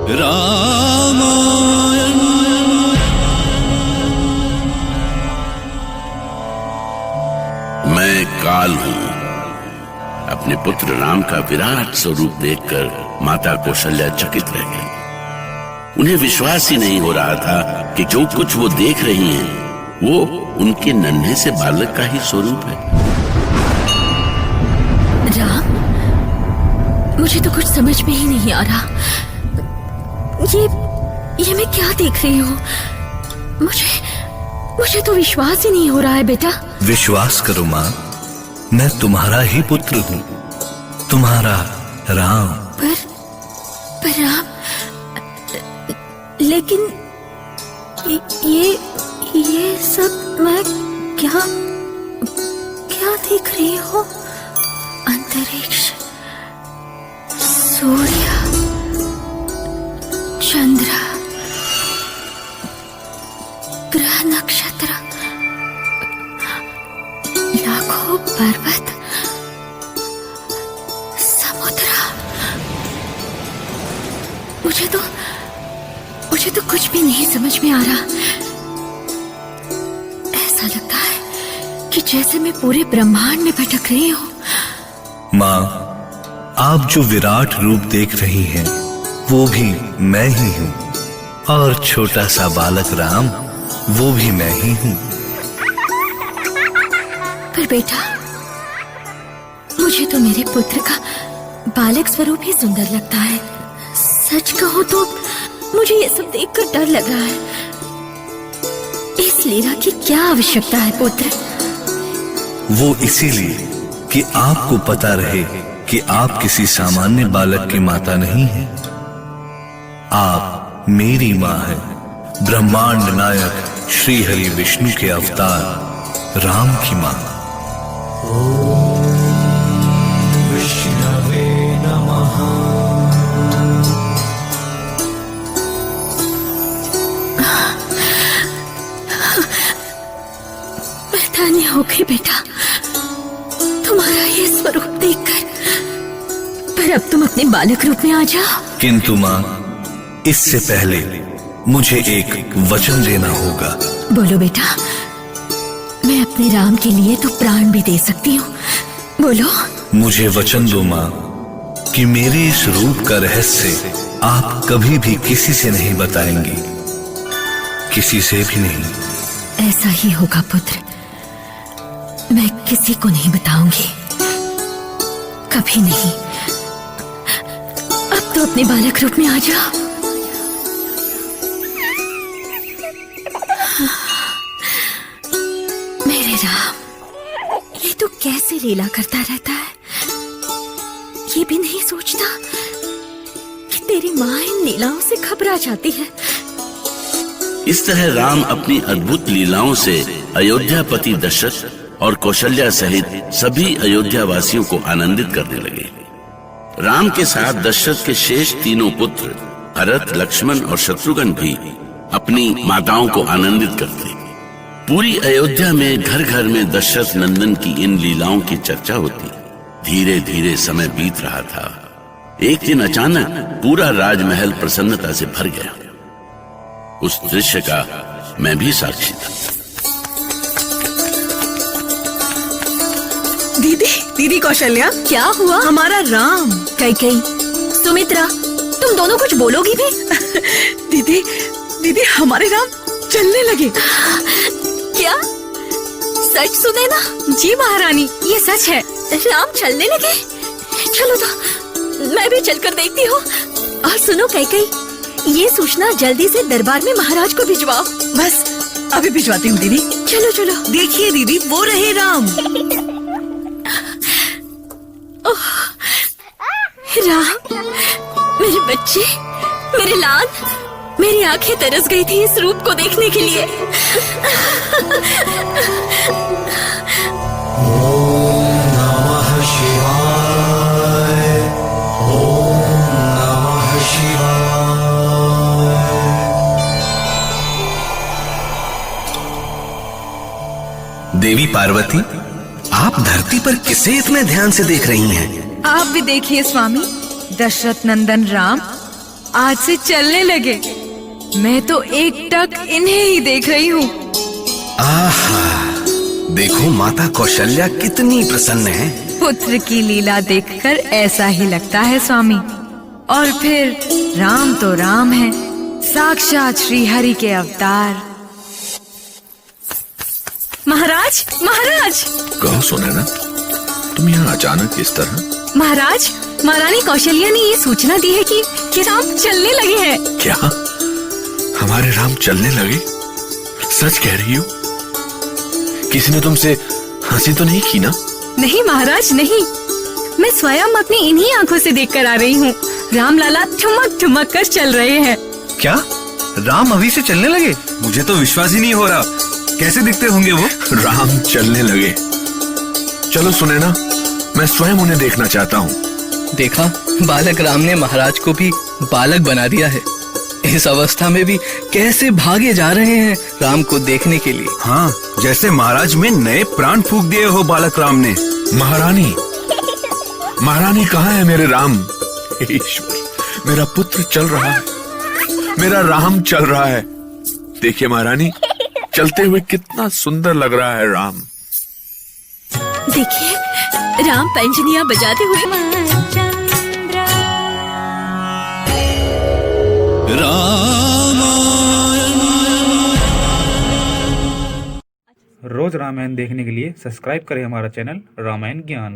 रामायण। मैं काल हूं। अपने पुत्र राम का विराट स्वरूप देखकर माता कौशल्या चकित रह गई। उन्हें विश्वास ही नहीं हो रहा था कि जो कुछ वो देख रही हैं, वो उनके नन्हे से बालक का ही स्वरूप है। राम, मुझे तो कुछ समझ में ही नहीं आ रहा। ये मैं क्या देख रही हूँ? मुझे तो विश्वास ही नहीं हो रहा है बेटा। विश्वास करो माँ, मैं तुम्हारा ही पुत्र हूँ, तुम्हारा राम। पर राम, लेकिन ये सब मैं क्या देख रही हूँ? अंतरिक्ष, सूर्य, चंद्र, ग्रह, नक्षत्र, लाखों पर्वत, समुद्र। मुझे तो कुछ भी नहीं समझ में आ रहा। ऐसा लगता है कि जैसे मैं पूरे ब्रह्मांड में भटक रही हूँ। माँ, आप जो विराट रूप देख रही हैं, वो भी मैं ही हूँ, और छोटा सा बालक राम, वो भी मैं ही हूँ। पर बेटा, मुझे तो मेरे पुत्र का बालक स्वरूप ही सुंदर लगता है। सच कहो तो मुझे ये सब देखकर डर लग रहा है। इस लीला की क्या आवश्यकता है पुत्र? वो इसीलिए कि आपको पता रहे कि आप किसी सामान्य बालक की माता नहीं हैं। आप मेरी माँ हैं, ब्रह्मांड नायक श्री हरि विष्णु के अवतार राम की माँ। विष्णवे नमः। परेशानी हो गई बेटा तुम्हारा ये स्वरूप देखकर। पर अब तुम अपने बालक रूप में आ जाओ। किंतु माँ, इससे पहले मुझे एक वचन देना होगा। बोलो बेटा, मैं अपने राम के लिए तो प्राण भी दे सकती हूँ। बोलो। मुझे वचन दो माँ कि मेरे इस रूप का रहस्य आप कभी भी किसी से नहीं बताएंगी, किसी से भी नहीं। ऐसा ही होगा पुत्र, मैं किसी को नहीं बताऊंगी, कभी नहीं। अब तो अपने बालक रूप में आ जाओ। मेरे राम, ये तो कैसे लीला करता रहता है। ये भी नहीं सोचता कि तेरी माँ इन लीलाओं से घबरा जाती है। इस तरह राम अपनी अद्भुत लीलाओं से अयोध्यापति दशरथ और कौशल्या सहित सभी अयोध्या वासियों को आनंदित करने लगे। राम के साथ दशरथ के शेष तीनों पुत्र भरत, लक्ष्मण और शत्रुघ्न भी अपनी माताओं को आनंदित करते। पूरी अयोध्या में घर घर में दशरथ नंदन की इन लीलाओं की चर्चा होती। धीरे धीरे समय बीत रहा था। एक दिन अचानक पूरा राजमहल प्रसन्नता से भर गया। उस दृश्य का मैं भी साक्षी था। दीदी कौशल्या, क्या हुआ? हमारा राम। कैकेयी, सुमित्रा, तुम दोनों कुछ बोलोगी भी? दीदी हमारे राम चलने लगे। क्या सच सुने ना? जी महारानी, ये सच है। राम चलने लगे? चलो तो मैं भी चलकर देखती हूँ। और सुनो कैकेयी, ये सूचना जल्दी से दरबार में महाराज को भिजवाओ। बस अभी भिजवाती हूँ दीदी। चलो चलो। देखिए दीदी, वो रहे राम। राम, मेरे बच्चे, मेरे लाल, मेरी आंखें तरस गई थी इस रूप को देखने के लिए। ओम नमः शिवाय। ओम नमः शिवाय। देवी पार्वती, आप धरती पर किसे इतने ध्यान से देख रही हैं? आप भी देखिए स्वामी, दशरथ नंदन राम आज से चलने लगे। मैं तो एक टक इन्हें ही देख रही हूँ। आहा, देखो माता कौशल्या कितनी प्रसन्न है। पुत्र की लीला देखकर ऐसा ही लगता है स्वामी। और फिर राम तो राम है, साक्षात श्री हरि के अवतार। महाराज, महाराज, कहो सुनैना, तुम यहाँ अचानक इस तरह? महाराज, महारानी कौशल्या ने ये सूचना दी है कि राम चलने लगे हैं। क्या हमारे राम चलने लगे? सच कह रही हो? किसी ने तुमसे हंसी तो नहीं की ना? नहीं महाराज, नहीं। मैं स्वयं अपनी इन्हीं आंखों से देखकर आ रही हूँ। रामलाला ठुमक ठुमक कर चल रहे हैं। क्या राम अभी से चलने लगे? मुझे तो विश्वास ही नहीं हो रहा। कैसे दिखते होंगे वो? राम चलने लगे। चलो सुनैना, मैं स्वयं उन्हें देखना चाहता हूँ। देखा, बालक राम ने महाराज को भी बालक बना दिया है। इस अवस्था में भी कैसे भागे जा रहे हैं राम को देखने के लिए। हाँ, जैसे महाराज में नए प्राण फूंक दिए हो बालक राम ने। महारानी, महारानी कहाँ है मेरे राम? ईश्वर, मेरा पुत्र चल रहा है, मेरा राम चल रहा है। देखिए महारानी, चलते हुए कितना सुंदर लग रहा है राम। देखिए, राम पंजनियां बजाते हुए। रोज रामायण देखने के लिए सब्सक्राइब करें हमारा चैनल रामायण ज्ञान।